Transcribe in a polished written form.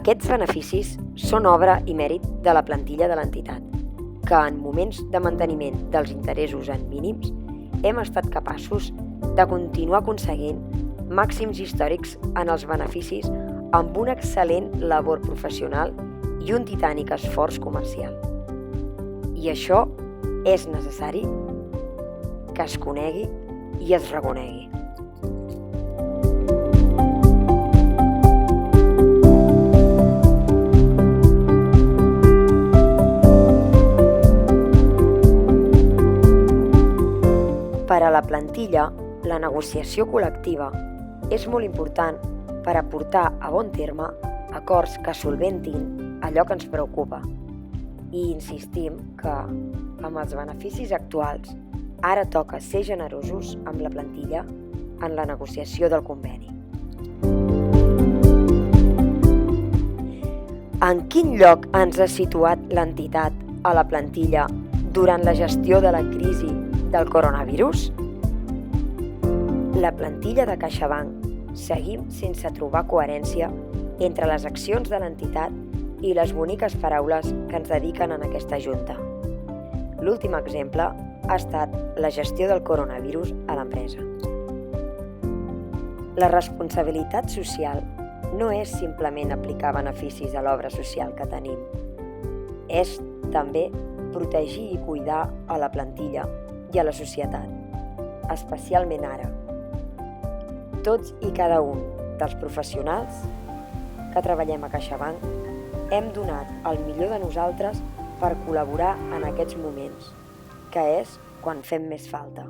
Aquests beneficis són obra i mèrit de la plantilla de l'entitat, que en moments de manteniment dels interessos en mínims hem estat capaços de continuar aconseguint màxims històrics en els beneficis amb una excel·lent labor professional i un titànic esforç comercial. I això és necessari que es conegui i es reconegui. Per a la plantilla, la negociació col·lectiva és molt important per a portar a bon terme acords que solventin allò que ens preocupa. I insistim que, amb els beneficis actuals, ara toca ser generosos amb la plantilla en la negociació del conveni. En quin lloc ens ha situat l'entitat a la plantilla durant la gestió de la crisi del coronavirus? La plantilla de CaixaBank seguim sense trobar coherència entre les accions de l'entitat i les boniques paraules que ens dediquen en aquesta junta. L'últim exemple ha estat la gestió del coronavirus a l'empresa. La responsabilitat social no és simplement aplicar beneficis a l'obra social que tenim. És també protegir i cuidar a la plantilla i a la societat, especialment ara. Tots i cada un dels professionals que treballem a CaixaBank hem donat el millor de nosaltres per col·laborar en aquests moments, que és quan fem més falta.